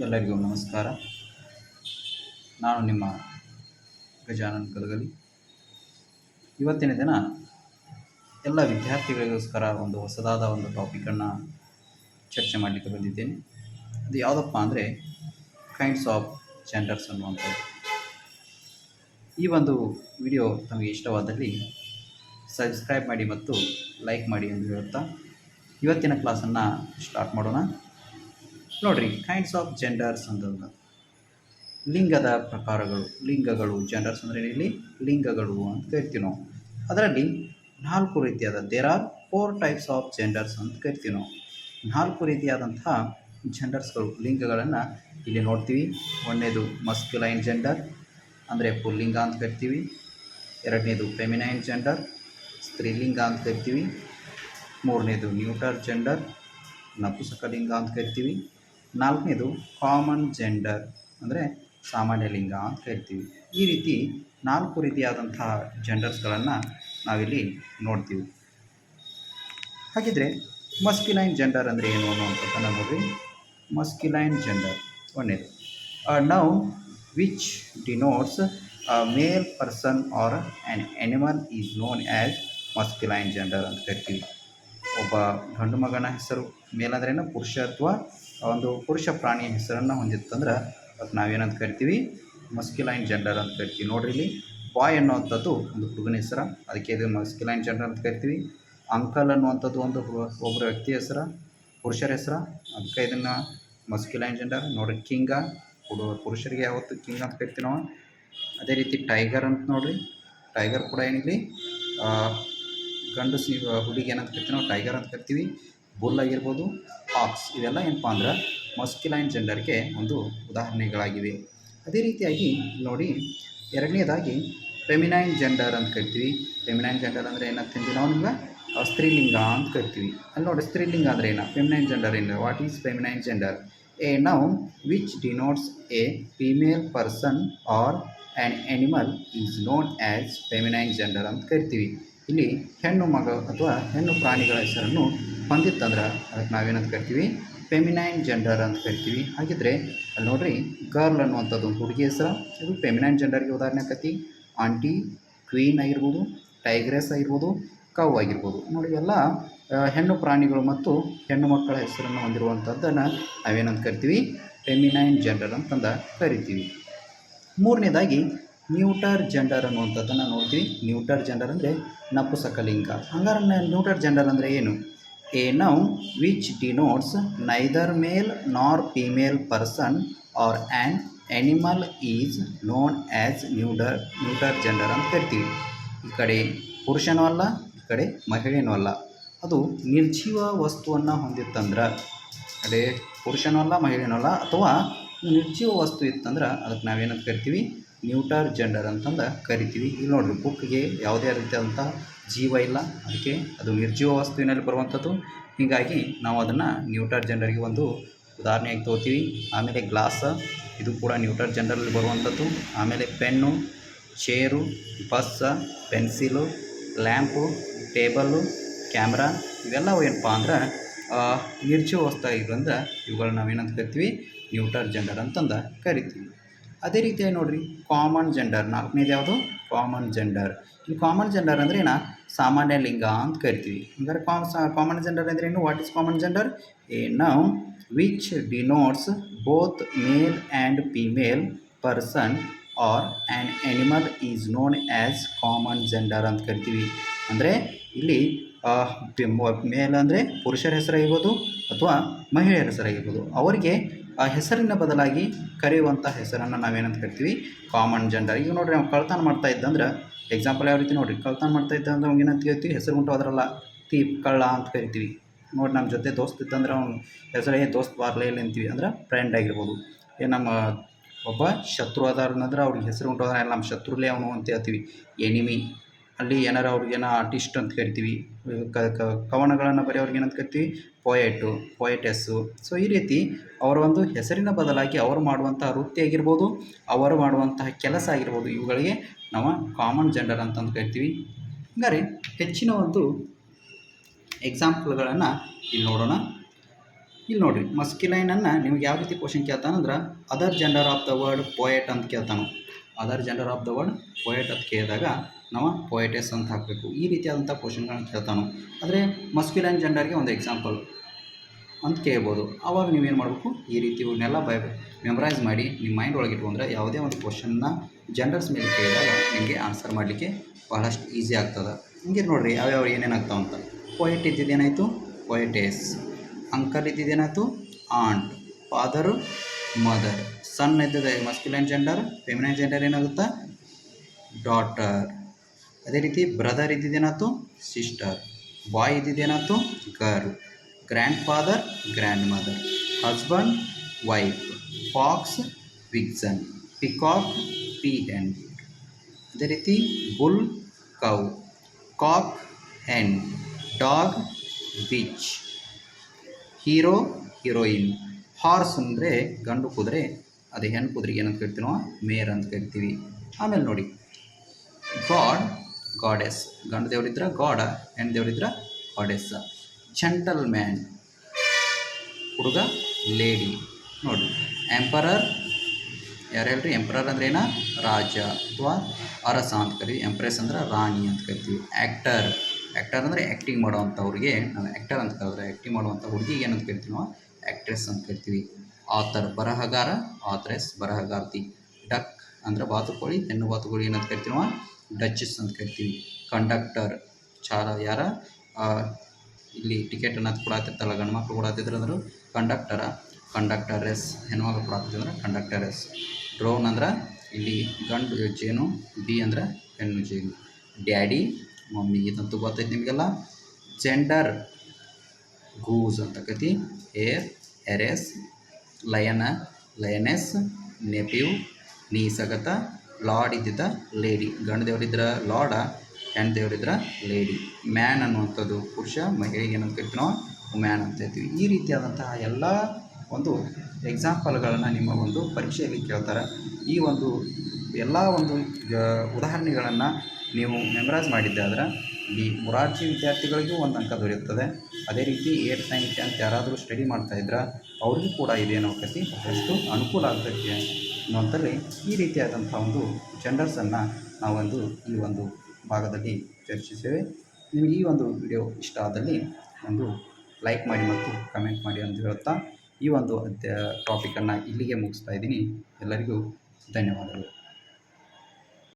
ಎಲ್ಲರಿಗೂ ನಮಸ್ಕಾರ. ನಾನು ನಿಮ್ಮ ಗಜಾನನ್ ಕಲಗಲಿ. ಇವತ್ತಿನ ದಿನ ಎಲ್ಲ ವಿದ್ಯಾರ್ಥಿಗಳಿಗೋಸ್ಕರ ಒಂದು ಹೊಸದಾದ ಒಂದು ಟಾಪಿಕನ್ನು ಚರ್ಚೆ ಮಾಡಲಿಕ್ಕೆ ಬಂದಿದ್ದೇನೆ. ಅದು ಯಾವುದಪ್ಪ ಅಂದರೆ ಕೈಂಡ್ಸ್ ಆಫ್ ಜೆಂಡರ್ಸ್ ಅನ್ನುವಂಥದ್ದು. ಈ ಒಂದು ವಿಡಿಯೋ ತಮಗೆ ಇಷ್ಟವಾದಲ್ಲಿ ಸಬ್ಸ್ಕ್ರೈಬ್ ಮಾಡಿ ಮತ್ತು ಲೈಕ್ ಮಾಡಿ ಎಂದು ಹೇಳುತ್ತಾ ಇವತ್ತಿನ ಕ್ಲಾಸನ್ನು ಸ್ಟಾರ್ಟ್ ಮಾಡೋಣ. ನೋಡಿರಿ, ಕೈಂಡ್ಸ್ ಆಫ್ ಜೆಂಡರ್ಸ್ ಅಂತಂದ ಲಿಂಗದ ಪ್ರಕಾರಗಳು. ಲಿಂಗಗಳು, ಜೆಂಡರ್ಸ್ ಅಂದರೆ ಇಲ್ಲಿ ಲಿಂಗಗಳು ಅಂತ ಕರಿತೀವಿ ನಾವು. ಅದರಲ್ಲಿ 4 ರೀತಿಯಾದ there are 4 types of genders ಅಂತ ಕರಿತೀವಿ ನಾವು. 4 ರೀತಿಯಾದಂತಹ ಜೆಂಡರ್ಸ್ಗಳು, ಲಿಂಗಗಳನ್ನು ಇಲ್ಲಿ ನೋಡ್ತೀವಿ. ಒಂದನೇದು ಮಸ್ಕ್ಯುಲೈನ್ ಜೆಂಡರ್ ಅಂದರೆ ಪುಲ್ಲಿಂಗ ಅಂತ ಕರಿತೀವಿ. ಎರಡನೇದು ಫೆಮಿನೈನ್ ಜೆಂಡರ್, ಸ್ತ್ರೀಲಿಂಗ ಅಂತ ಕರಿತೀವಿ. ಮೂರನೇದು ನ್ಯೂಟರ್ ಜೆಂಡರ್, ನಪುಂಸಕಲಿಂಗ ಅಂತ ಕರಿತೀವಿ. ನಾಲ್ಕನೇದು ಕಾಮನ್ ಜೆಂಡರ್ ಅಂದರೆ ಸಾಮಾನ್ಯ ಲಿಂಗ ಅಂತ ಕರಿತೀವಿ. ಈ ರೀತಿ 4 ರೀತಿಯಾದಂತಹ ಜೆಂಡರ್ಸ್ಗಳನ್ನು ನಾವಿಲ್ಲಿ ನೋಡ್ತೀವಿ. ಹಾಗಿದ್ರೆ ಮಸ್ಕ್ಯುಲೈನ್ ಜೆಂಡರ್ ಅಂದರೆ ಏನು ಅನ್ನುವಂಥದ್ದನ್ನು ನೋಡಿರಿ. ಮಸ್ಕ್ಯುಲೈನ್ ಜೆಂಡರ್ ಒಂದನೇದು noun which denotes a male person or an animal is known as masculine gender ಅಂತ ಕರಿತೀವಿ. ಒಬ್ಬ ಗಂಡು ಮಗನ ಹೆಸರು ಮೇಲ್ ಅಂದ್ರೇನು, ಪುರುಷ ಅಥವಾ ಒಂದು ಪುರುಷ ಪ್ರಾಣಿಯ ಹೆಸರನ್ನು ಹೊಂದಿತ್ತಂದ್ರೆ ಅದಕ್ಕೆ ನಾವೇನಂತ ಕರಿತೀವಿ, ಮಸ್ಕ್ಯುಲೈನ್ ಜೆಂಡರ್ ಅಂತ ಕರಿತೀವಿ. ನೋಡ್ರಿ, ಇಲ್ಲಿ ಬಾಯ್ ಅನ್ನುವಂಥದ್ದು ಒಂದು ಹುಡುಗನ ಹೆಸರು, ಅದಕ್ಕೆ ಇದು ಮಸ್ಕ್ಯುಲೈನ್ ಜೆಂಡರ್ ಅಂತ ಕರಿತೀವಿ. ಅಂಕಲ್ ಅನ್ನುವಂಥದ್ದು ಒಬ್ಬರ ವ್ಯಕ್ತಿ ಹೆಸರು, ಪುರುಷರ ಹೆಸರು, ಅದಕ್ಕೆ ಇದನ್ನು ಮಸ್ಕ್ಯುಲೈನ್ ಜೆಂಡರ್. ನೋಡ್ರಿ, ಕಿಂಗ ಪುರುಷರಿಗೆ ಯಾವತ್ತು ಕಿಂಗ್ ಅಂತ ಕರಿತೀವಿ ನಾವು. ಅದೇ ರೀತಿ ಟೈಗರ್ ಅಂತ ನೋಡ್ರಿ, ಟೈಗರ್ ಕೂಡ ಏನಿಲ್ಲಿ ಗಂಡು ಹುಡುಗಿ ಏನಂತ ಕರಿತೀವಿ ನಾವು, ಟೈಗರ್ ಅಂತ ಕರಿತೀವಿ. ಬುಲ್ ಆಗಿರ್ಬೋದು, ಹಾಕ್ಸ್, ಇವೆಲ್ಲ ಏನಪ್ಪ ಅಂದ್ರೆ ಮಸ್ಕ್ಯುಲೈನ್ ಜೆಂಡರ್ಗೆ ಒಂದು ಉದಾಹರಣೆಗಳಾಗಿವೆ. ಅದೇ ರೀತಿಯಾಗಿ ನೋಡಿ, ಎರಡನೇದಾಗಿ ಫೆಮಿನೈನ್ ಜೆಂಡರ್ ಅಂತ ಕರಿತೀವಿ. ಫೆಮಿನೈನ್ ಜೆಂಡರ್ ಅಂದರೆ ಏನಂತಂದ್ರೆ ನಾವು ನಿಮ್ಗೆ ಸ್ತ್ರೀಲಿಂಗ ಅಂತ ಕರಿತೀವಿ. ಅಲ್ಲಿ ನೋಡಿ, ಸ್ತ್ರೀಲಿಂಗ ಅಂದರೆ ಏನು, ಫೆಮಿನೈನ್ ಜೆಂಡರ್ ಏನು, what is feminine gender? A noun which denotes a female person or an animal is known as feminine gender ಅಂತ ಕರಿತೀವಿ. ಇಲ್ಲಿ ಹೆಣ್ಣು ಮಗ ಅಥವಾ ಹೆಣ್ಣು ಪ್ರಾಣಿಗಳ ಹೆಸರನ್ನು ಹೊಂದಿತ್ತಂದ್ರೆ ಅದಕ್ಕೆ ನಾವೇನಂತ ಕರಿತೀವಿ, ಫೆಮಿನೈನ್ ಜೆಂಡರ್ ಅಂತ ಕರಿತೀವಿ. ಹಾಗಿದ್ರೆ ಅಲ್ಲಿ ನೋಡ್ರಿ, ಗರ್ಲ್ ಅನ್ನುವಂಥದ್ದು ಒಂದು ಹುಡುಗಿ ಹೆಸರು, ಇದು ಫೆಮಿನೈನ್ ಜೆಂಡರ್ಗೆ ಉದಾಹರಣೆ ಆಕತಿ. ಆಂಟಿ, ಕ್ವೀನ್ ಆಗಿರ್ಬೋದು, ಟೈಗ್ರೆಸ್ ಆಗಿರ್ಬೋದು, ಕವ್ ಆಗಿರ್ಬೋದು. ನೋಡಿ, ಎಲ್ಲ ಹೆಣ್ಣು ಪ್ರಾಣಿಗಳು ಮತ್ತು ಹೆಣ್ಣು ಮಕ್ಕಳ ಹೆಸರನ್ನು ಹೊಂದಿರುವಂಥದ್ದನ್ನು ನಾವೇನಂತ ಕರಿತೀವಿ, ಫೆಮಿನೈನ್ ಜೆಂಡರ್ ಅಂತಂದು ಕರಿತೀವಿ. ಮೂರನೇದಾಗಿ ನ್ಯೂಟರ್ ಜೆಂಡರ್ ಅನ್ನುವಂಥದ್ದನ್ನು ನೋಡ್ತೀವಿ. ನ್ಯೂಟರ್ ಜೆಂಡರ್ ಅಂದರೆ ನಪುಂಸಕಲಿಂಗ. ಹಂಗಾರೆ ನ್ಯೂಟರ್ ಜೆಂಡರ್ ಅಂದರೆ ಏನು? A noun which denotes neither male nor female person or an animal is known as neuter gender ಅಂತ ಕರಿತೀವಿ. ಈ ಕಡೆ ಪುರುಷನೂ ಅಲ್ಲ, ಈ ಕಡೆ ಮಹಿಳೆಯೂ ಅಲ್ಲ, ಅದು ನಿರ್ಜೀವ ವಸ್ತುವನ್ನು ಹೊಂದಿತ್ತಂದ್ರೆ, ಅದೇ ಪುರುಷನೂ ಅಲ್ಲ ಮಹಿಳೆಯೂ ಅಲ್ಲ, ಅಥವಾ ನಿರ್ಜೀವ ವಸ್ತು ಇತ್ತಂದ್ರೆ ಅದಕ್ಕೆ ನಾವೇನಂತ ಕರಿತೀವಿ, ನ್ಯೂಟರ್ ಜೆಂಡರ್ ಅಂತಂದು ಕರಿತೀವಿ. ಇಲ್ಲಿ ನೋಡಿರಿ, ಬುಕ್ಗೆ ಯಾವುದೇ ರೀತಿಯಾದಂಥ ಜೀವ ಇಲ್ಲ, ಅದಕ್ಕೆ ಅದು ನಿರ್ಜೀವ ವಸ್ತುವಿನಲ್ಲಿ ಬರುವಂಥದ್ದು. ಹೀಗಾಗಿ ನಾವು ಅದನ್ನು ನ್ಯೂಟರ್ ಜೆಂಡರ್ಗೆ ಒಂದು ಉದಾಹರಣೆಯಾಗಿ ತೊಗೋತೀವಿ. ಆಮೇಲೆ ಗ್ಲಾಸ್, ಇದು ಕೂಡ ನ್ಯೂಟರ್ ಜೆಂಡರಲ್ಲಿ ಬರುವಂಥದ್ದು. ಆಮೇಲೆ pen, chair, bus, pencil, lamp, table, camera, ಇವೆಲ್ಲವೂ ಏನಪ್ಪ ಅಂದ್ರೆ ನಿರ್ಜೀವ ವಸ್ತು ಆಗಿರೋದ್ರಿಂದ ಇವುಗಳನ್ನ ನಾವೇನಂತ ಕರಿತೀವಿ, ನ್ಯೂಟರ್ ಜೆಂಡರ್ ಅಂತಂದು ಕರಿತೀವಿ. ಅದೇ ರೀತಿಯಾಗಿ ನೋಡಿರಿ, ಕಾಮನ್ ಜೆಂಡರ್, ನಾಲ್ಕನೇದು ಯಾವುದು, ಕಾಮನ್ ಜೆಂಡರ್. ಈ ಕಾಮನ್ ಜೆಂಡರ್ ಅಂದ್ರೆ ಏನು, ಸಾಮಾನ್ಯ ಲಿಂಗ ಅಂತ ಕರಿತೀವಿ. ಹಂಗಾರೆ ಕಾಮನ್ ಜೆಂಡರ್ ಅಂದ್ರೆ ಏನು, what is common gender? A noun which denotes both male and female person or an animal is known as common gender ಅಂತ ಕರಿತೀವಿ. ಅಂದರೆ ಇಲ್ಲಿ ಮೇಲ್ ಅಂದರೆ ಪುರುಷರ ಹೆಸರಾಗಿರ್ಬೋದು ಅಥವಾ ಮಹಿಳೆಯರ ಹೆಸರಾಗಿರ್ಬೋದು, ಅವರಿಗೆ ಆ ಹೆಸರಿನ ಬದಲಾಗಿ ಕರೆಯುವಂಥ ಹೆಸರನ್ನು ನಾವೇನಂತ ಕರಿತೀವಿ, ಕಾಮನ್ ಜೆಂಡರ್. ಈಗ ನೋಡಿರಿ, ನಾವು ಕಳ್ತನ ಮಾಡ್ತಾ ಇದ್ದಂದ್ರೆ ಎಕ್ಸಾಂಪಲ್ ಯಾವ ರೀತಿ ನೋಡಿರಿ, ಕಳ್ತನ ಮಾಡ್ತಾ ಇದ್ದಂದ್ರೆ ಅವ್ನು ಏನಂತ ಕರಿತೀವಿ, ಹೆಸರು ಉಂಟು ಅದರಲ್ಲ, ತೀಪ್, ಕಳ್ಳ ಅಂತ ಕರಿತೀವಿ. ನೋಡಿ, ನಮ್ಮ ಜೊತೆ ದೋಸ್ತ್ ಇತ್ತಂದ್ರೆ ಅವ್ನು ಹೆಸರೇ ದೋಸ್ತ್ ಬಾರ್ಲೆ ಅಂತೀವಿ, ಅಂದ್ರೆ ಫ್ರೆಂಡ್ ಆಗಿರ್ಬೋದು. ನಮ್ಮ ಒಬ್ಬ ಶತ್ರು ಅದಾರನಂದ್ರೆ ಅವ್ರಿಗೆ ಹೆಸರು ಉಂಟು ಅದ್ರ ನಮ್ಮ ಶತ್ರುಲೇ ಅವನು ಅಂತ ಹೇಳ್ತೀವಿ, ಎನಿಮಿ. ಅಲ್ಲಿ ಏನಾರು ಅವ್ರಿಗೇನೋ ಆರ್ಟಿಸ್ಟ್ ಅಂತ ಕರಿತೀವಿ. ಕವನಗಳನ್ನು ಬರೆಯೋರ್ಗೆ ಏನಂತ ಕರಿತೀವಿ, ಪೊಯೆಟೆಸ್ಸು. ಸೊ ಈ ರೀತಿ ಅವರ ಒಂದು ಹೆಸರಿನ ಬದಲಾಗಿ ಅವರು ಮಾಡುವಂತಹ ವೃತ್ತಿ ಆಗಿರ್ಬೋದು, ಅವರು ಮಾಡುವಂತಹ ಕೆಲಸ ಆಗಿರ್ಬೋದು, ಇವುಗಳಿಗೆ ನಾವು ಕಾಮನ್ ಜೆಂಡರ್ ಅಂತಂದು ಕರಿತೀವಿ. ಹಂಗಾರೆ ಹೆಚ್ಚಿನ ಒಂದು ಎಕ್ಸಾಂಪಲ್ಗಳನ್ನು ಇಲ್ಲಿ ನೋಡೋಣ. ಇಲ್ಲಿ ನೋಡಿರಿ ಮಸ್ಕ್ಯುಲೈನನ್ನು ನಿಮ್ಗೆ ಯಾವ ರೀತಿ ಕ್ವಶನ್ ಕೇಳ್ತಾನಂದ್ರೆ other gender of the word poet ಅಂತ ಕೇಳ್ತಾನೆ. Other gender of the word poet ಅಂತ ಕೇಳಿದಾಗ ನಾವು ಪೋಯೆಟೆಸ್ ಅಂತ ಹಾಕಬೇಕು. ಈ ರೀತಿಯಾದಂಥ ಕ್ವಶನ್ಗಳನ್ನ ಕೇಳ್ತಾನೆ. ಆದರೆ ಮಸ್ಕ್ಯುಲೈನ್ ಜೆಂಡರ್ಗೆ ಒಂದು ಎಕ್ಸಾಂಪಲ್ ಅಂತ ಕೇಳ್ಬೋದು. ಆವಾಗ ನೀವೇನು ಮಾಡಬೇಕು, ಈ ರೀತಿ ಇವನ್ನೆಲ್ಲ ಮೆಮರೈಸ್ ಮಾಡಿ ನಿಮ್ಮ ಮೈಂಡ್ ಒಳಗೆ ಇಟ್ಕೊಂಡ್ರೆ ಯಾವುದೇ ಒಂದು ಕ್ವಶನ್ನ ಜೆಂಡರ್ಸ್ ಮೇಲೆ ಕೇಳಿದಾಗ ನಿಮಗೆ ಆನ್ಸರ್ ಮಾಡಲಿಕ್ಕೆ ಬಹಳಷ್ಟು ಈಸಿ ಆಗ್ತದೆ. ಹಿಂಗೆ ನೋಡಿರಿ ಯಾವ್ಯಾವ ಏನೇನಾಗ್ತಾವೆ ಅಂತ. ಪೋಯೆಟ್ ಇದ್ದಿದ್ದೇನಾಯಿತು, ಪೋಯೆಟೇಸ್. ಅಂಕಲ್ ಇದ್ದಿದ್ದೇನಾಯಿತು, ಆಂಟ್. Father, mother. ಸನ್ ಇದ್ದಿದೆ ಮಸ್ಕ್ಯುಲೈನ್ ಜೆಂಡರ್. ಫೆಮಿನೈನ್ ಜೆಂಡರ್ ಏನಾಗುತ್ತೆ, ಡಾಟರ್. ಅದೇ ರೀತಿ ಬ್ರದರ್ ಇದ್ದಿದ್ದೇನಾಯ್ತು, ಸಿಸ್ಟರ್. ಬಾಯ್ ಇದ್ದಿದ್ದೇನಾಯ್ತು, girl. Grandfather, grandmother. Husband, wife. Fox, vixen. Peacock, peahen. ಅದೇ ರೀತಿ bull, cow. Cock, hen. Dog, bitch. Hero, heroine. Horse ಅಂದರೆ ಗಂಡು ಕುದುರೆ, ಅದು ಹೆಣ್ಣು ಕುದುರೆಗೆ ಏನಂತ ಕರಿತೀವಿ ನಾವು, ಮೇರ್ ಅಂತ ಕರಿತೀವಿ. ಆಮೇಲೆ ನೋಡಿ ಗಾಡ್, ಗಾಡೆಸ್. ಗಂಡು ದೇವರಿದ್ರೆ ಗಾಡ, ಹೆಣ್ಣು ದೇವರಿದ್ರೆ ಗಾಡೆಸ್. ಜೆಂಟಲ್ ಮ್ಯಾನ್, ಹುಡುಗ, ಲೇಡಿ. ನೋಡಿ ಎಂಪರರ್, ಯಾರು ಹೇಳ್ರಿ, ಎಂಪರರ್ ಅಂದ್ರೆ ಏನ, ರಾಜ ಅಥವಾ ಅರಸ ಅಂತ ಕರಿತೀವಿ. ಎಂಪ್ರೆಸ್ ಅಂದ್ರೆ ರಾಣಿ ಅಂತ ಕರಿತೀವಿ. ಆ್ಯಕ್ಟರ್, ಆ್ಯಕ್ಟರ್ ಅಂದರೆ ಆ್ಯಕ್ಟಿಂಗ್ ಮಾಡೋವಂಥವ್ರಿಗೆ ನಾವು ಆ್ಯಕ್ಟರ್ ಅಂತ ಕರೆದ್ರೆ, ಆ್ಯಕ್ಟಿಂಗ್ ಮಾಡುವಂಥ ಹುಡುಗಿಗೆ ಏನಂತ ಕರಿತೀವಿ ನಾವು, ಆ್ಯಕ್ಟ್ರೆಸ್ ಅಂತ ಕರಿತೀವಿ. ಆಥರ್, ಬರಹಗಾರ, ಆಥ್ರೆಸ್, ಬರಹಗಾರ್ತಿ. ಡಕ್ ಅಂದರೆ ಬಾತುಕೋಳಿ, ಹೆಣ್ಣು ಬಾತುಕೋಳಿ ಏನಂತ ಕರಿತೀವಿ ನಾವು, ಡಚಸ್ ಅಂತ ಕರಿತೀವಿ. ಕಂಡಕ್ಟರ್, ಯಾರ ಇಲ್ಲಿ ಟಿಕೆಟನ್ನು ಕೊಡಾತಿರ್ತಲ್ಲ, ಗಂಡು ಮಕ್ಕಳು ಕೊಡಾತಿದ್ರು ಅಂದ್ರೆ ಕಂಡಕ್ಟರ. ಕಂಡಕ್ಟರೆಸ್, ಹೆಣ್ಮಕ್ಳು ಕೊಡಾತಿದ್ರೆ ಕಂಡಕ್ಟರೆಸ್. ಡ್ರೋನ್ ಅಂದ್ರೆ ಇಲ್ಲಿ ಗಂಡು ಜೇನು, ಬಿ ಅಂದ್ರೆ ಹೆಣ್ಣು ಜೇನು. Daddy, mummy. ಇದಂತೂ ಗೊತ್ತೈತೆ ನಿಮಗೆಲ್ಲ. ಜೆಂಡರ್, ಗೂಸ್ ಅಂತ ಕತಿ. Air, erase. ಲಯನ, ಲಯನೆಸ್. ನೆಪಿವ್, ನೀಸಗತ. ಲಾರ್ಡ್ ಇದ್ದಿದ್ದ ಲೇಡಿ, ಗಂಡು ದೇವರಿದ್ರ ಲಾರ್ಡ, ಹೆಣ್ಣು ದೇವರಿದ್ರ ಲೇಡಿ. ಮ್ಯಾನ್ ಅನ್ನುವಂಥದ್ದು ಪುರುಷ, ಮಹಿಳೆಗೆ ಏನಂತ ಕರಿತೀವಿ ನಾವು, ಮ್ಯಾನ್ ಅಂತ ಹೇಳ್ತೀವಿ. ಈ ರೀತಿಯಾದಂತಹ ಎಲ್ಲ ಒಂದು ಎಕ್ಸಾಂಪಲ್ಗಳನ್ನು ನಿಮ್ಮ ಒಂದು ಪರೀಕ್ಷೆಯಲ್ಲಿ ಕೇಳ್ತಾರೆ. ಈ ಒಂದು ಎಲ್ಲ ಒಂದು ಉದಾಹರಣೆಗಳನ್ನು ನೀವು ಮೆಮರೈಸ್ ಮಾಡಿದ್ದಾದ್ರೆ ಈ ಮೊರಾರ್ಜಿ ವಿದ್ಯಾರ್ಥಿಗಳಿಗೂ ಒಂದು ಅಂಕ ದೊರೆಯುತ್ತದೆ. ಅದೇ ರೀತಿ 8th 9th 10th ಯಾರಾದರೂ ಸ್ಟಡಿ ಮಾಡ್ತಾಯಿದ್ರೆ ಅವ್ರಿಗೂ ಕೂಡ ಇದೇನೋ ಕತಿ ಬಹಳಷ್ಟು ಅನುಕೂಲ ಆಗ್ತೈತೆ ಅನ್ನುವಂಥಲ್ಲಿ ಈ ರೀತಿಯಾದಂಥ ಒಂದು ಜೆಂಡರ್ಸನ್ನು ನಾವೊಂದು ಈ ಒಂದು ಭಾಗದಲ್ಲಿ ಚರ್ಚಿಸಿದ್ದೇವೆ. ನಿಮಗೆ ಈ ಒಂದು ವಿಡಿಯೋ ಇಷ್ಟ ಆದಲ್ಲಿ ಒಂದು ಲೈಕ್ ಮಾಡಿ ಮತ್ತು ಕಮೆಂಟ್ ಮಾಡಿ ಅಂತ ಹೇಳುತ್ತಾ ಈ ಒಂದು ಟಾಪಿಕನ್ನು ಇಲ್ಲಿಗೆ ಮುಗಿಸ್ತಾ ಇದ್ದೀನಿ. ಎಲ್ಲರಿಗೂ ಧನ್ಯವಾದಗಳು.